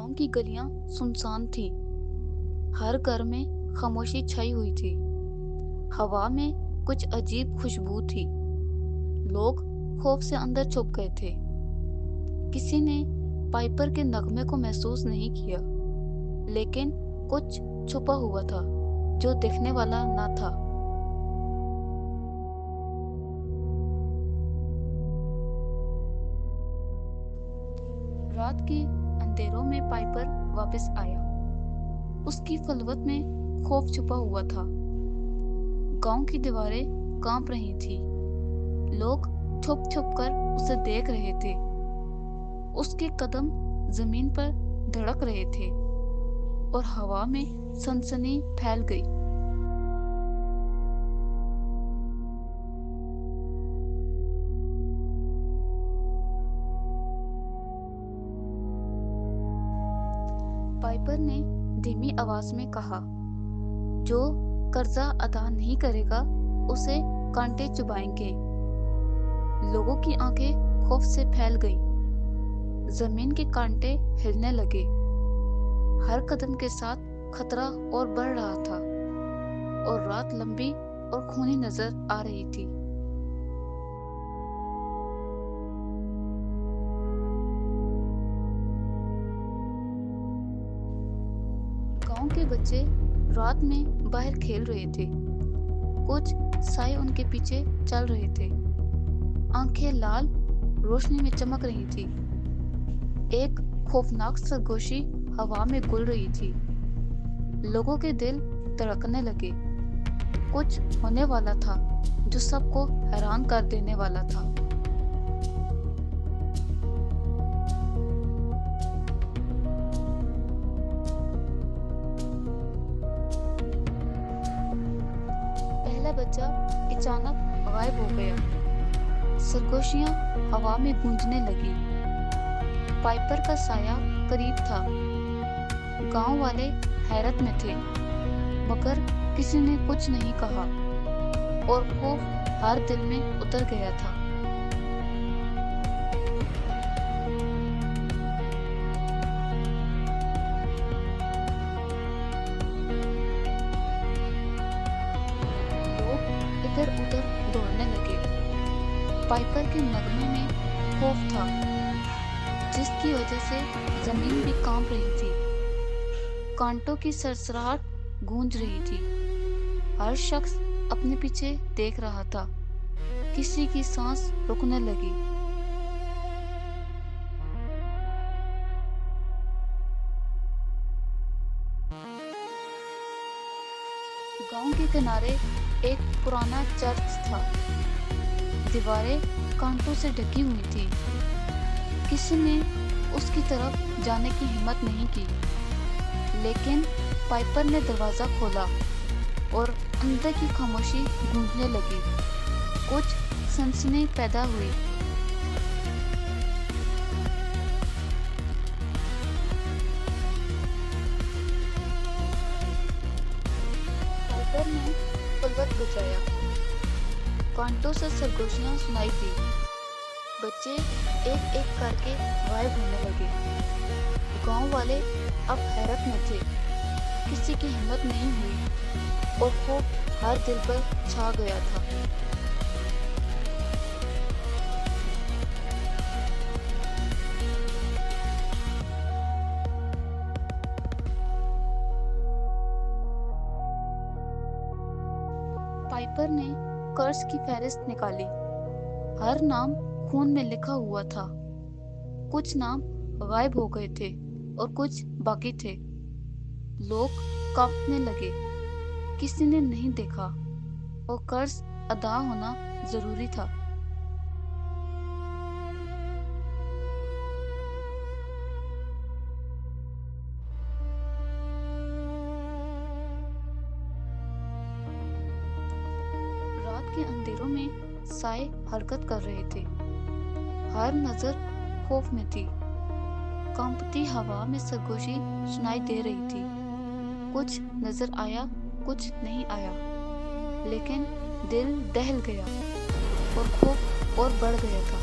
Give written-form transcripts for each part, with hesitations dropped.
गांव की गलियां सुनसान थीं। हर घर में खामोशी छाई हुई थी। हवा में कुछ अजीब खुशबू थी। लोग खौफ से अंदर छुप गए थे। किसी ने पाइपर के नगमे को महसूस नहीं किया, लेकिन कुछ छुपा हुआ था जो दिखने वाला ना था। रात के अंधेरों में पाइपर वापस आया। उसकी खलवत में खौफ छुपा हुआ था। गांव की दीवारें कांप रही थी। लोग छुप छुप कर उसे देख रहे थे। उसके कदम जमीन पर धड़क रहे थे और हवा में सनसनी फैल गई। पाइपर ने धीमी आवाज में कहा, जो कर्जा अदा नहीं करेगा उसे कांटे चुभाएंगे। लोगों की आंखें खौफ से फैल गईं। जमीन के कांटे हिलने लगे। हर कदम के साथ खतरा और बढ़ रहा था और रात लंबी और खूनी नजर आ रही थी। गांव के बच्चे रात में बाहर खेल रहे थे। कुछ साए उनके पीछे चल रहे थे। आंखें लाल रोशनी में चमक रही थी। एक खौफनाक सरगोशी हवा में गुल रही थी। लोगों के दिल धड़कने लगे। कुछ होने वाला था जो सबको हैरान कर देने वाला था। पहला बच्चा अचानक गायब हो गया। सरगोशियां हवा में गूंजने लगी। पाइपर का साया करीब था। गांव वाले हैरत में थे, मगर किसी ने कुछ नहीं कहा और खौफ हर दिल में उतर गया था। लोग इधर उधर दौड़ने लगे। पाइपर के नगमे में खौफ था, जिसकी वजह से जमीन भी कांप रही थी। कांटों की सरसराहट गूंज रही थी। हर शख्स अपने पीछे देख रहा था। किसी की सांस रुकने लगी। गांव के किनारे एक पुराना चर्च था। दीवारें कांटों से ढकी हुई थी। किसी ने उसकी तरफ जाने की हिम्मत नहीं की, लेकिन पाइपर ने दरवाजा खोला और अंदर की खामोशी गूंजने लगी। कुछ सनसनी पैदा हुई। पाइपर ने पलवट बचाया। कांटों से सरगोशियां सुनाई दी। बच्चे एक एक करके गायब होने लगे। गांव वाले अब हैरत में थे। किसी की हिम्मत नहीं हुई और खौफ हर दिल पर छा गया था। पाइपर ने कर्ज की फहरिस्त निकाली। हर नाम खून में लिखा हुआ था। कुछ नाम गायब हो गए थे और कुछ बाकी थे। लोग कांपने लगे। किसी ने नहीं देखा और कर्ज अदा होना जरूरी था। रात के अंधेरों में साए हरकत कर रहे थे। हर नजर खौफ में थी। कांपती हवा में सरगोशी सुनाई दे रही थी। कुछ नजर आया, कुछ नहीं आया, लेकिन दिल दहल गया और खौफ और बढ़ गया था।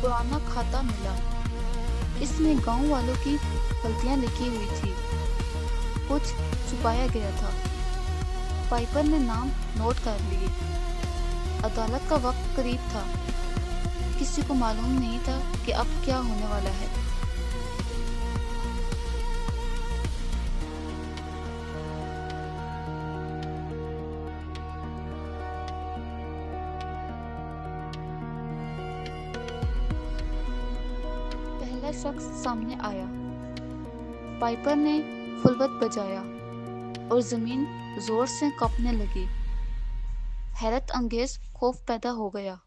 पुराना खाता मिला। इसमें गांव वालों की गलतियां लिखी हुई थी, कुछ छुपाया गया था। पाइपर ने नाम नोट कर लिए। अदालत का वक्त करीब था। किसी को मालूम नहीं था कि अब क्या होने वाला है। पहला शख्स सामने आया। पाइपर ने फुलवत बजाया और जमीन जोर से कांपने लगी। हैरत अंगेज खौफ पैदा हो गया।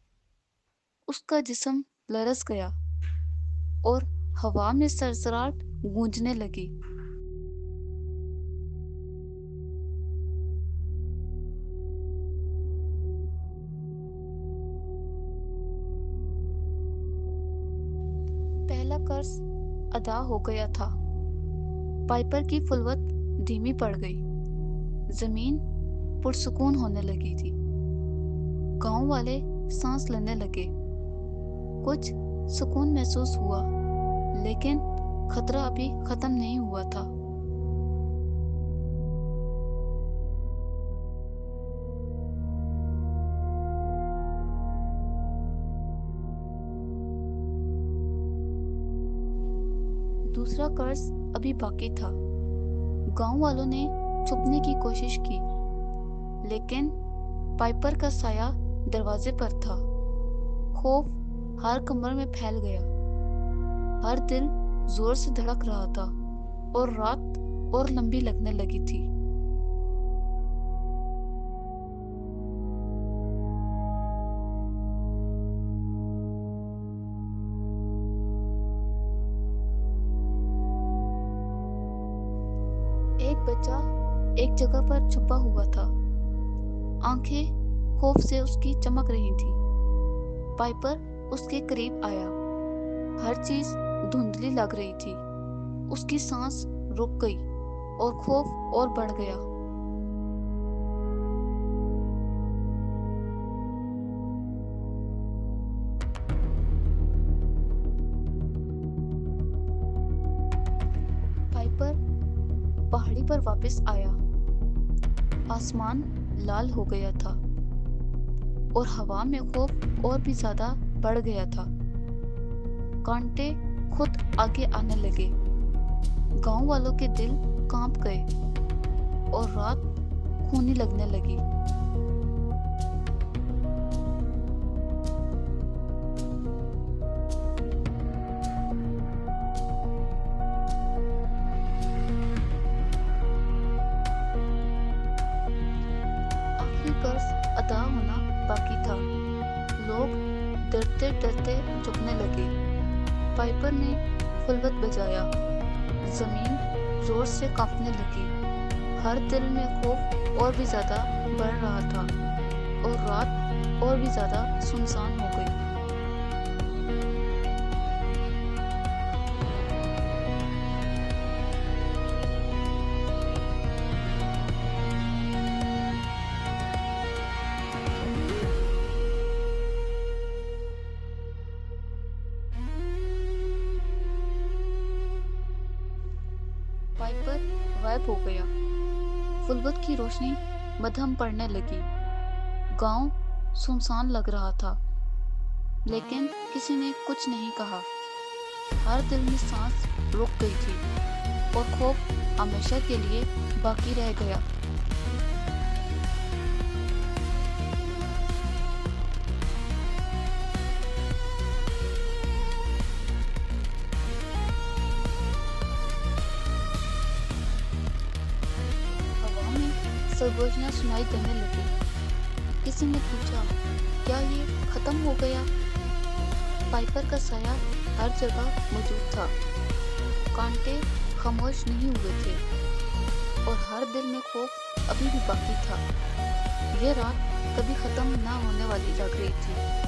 उसका जिस्म लरस गया और हवा में सरसराहट गूंजने लगी। पहला कर्ज अदा हो गया था। पाइपर की फुलवत धीमी पड़ गई। जमीन पुरसुकून होने लगी थी। गांव वाले सांस लेने लगे। कुछ सुकून महसूस हुआ, लेकिन खतरा अभी खत्म नहीं हुआ था। दूसरा कर्ज अभी बाकी था। गांव वालों ने छुपने की कोशिश की, लेकिन पाइपर का साया दरवाजे पर था। खौफ हर कमरे में फैल गया। हर दिल जोर से धड़क रहा था और रात और लंबी लगने लगी थी। एक बच्चा एक जगह पर छुपा हुआ था। आंखें खौफ से उसकी चमक रही थी। पाइपर उसके करीब आया। हर चीज धुंधली लग रही थी। उसकी सांस रुक गई और खौफ और बढ़ गया। पाइपर पहाड़ी पर वापस आया। आसमान लाल हो गया था और हवा में खौफ और भी ज्यादा बढ़ गया था। कांटे खुद आगे आने लगे। गांव वालों के दिल कांप गए और रात खूनी लगने लगी। कर्ज अदा होना बाकी था। लोग डरते डरते झुकने लगे। पाइपर ने फुलवत बजाया। जमीन जोर से कांपने लगी। हर दिल में खौफ और भी ज्यादा बढ़ रहा था और रात और भी ज्यादा सुनसान हो गई। पाइपर गायब हो गया। फुलवत की रोशनी मध्यम पड़ने लगी। गांव सुनसान लग रहा था, लेकिन किसी ने कुछ नहीं कहा। हर दिल में सांस रुक गई थी और खौफ हमेशा के लिए बाकी रह गया। सरगोशियां सुनाई देने लगी। किसी ने पूछा, क्या ये खत्म हो गया? पाइपर का साया हर जगह मौजूद था। कांटे खामोश नहीं हुए थे और हर दिल में खौफ अभी भी बाकी था। यह रात कभी खत्म ना होने वाली लग रही थी।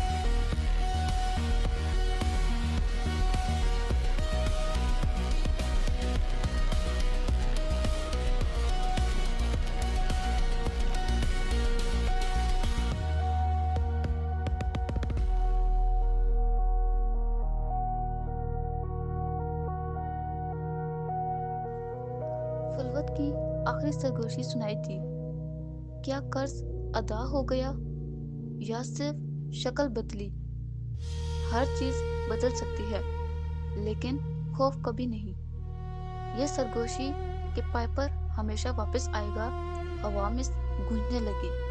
کی آخری سرگوشی سنائی تھی۔ کیا قرض ادا ہو گیا یا صرف شکل بدلی؟ ہر چیز بدل سکتی ہے لیکن خوف کبھی نہیں۔ یہ سرگوشی کہ پائپر ہمیشہ واپس آئے گا ہوا میں گونجنے لگی۔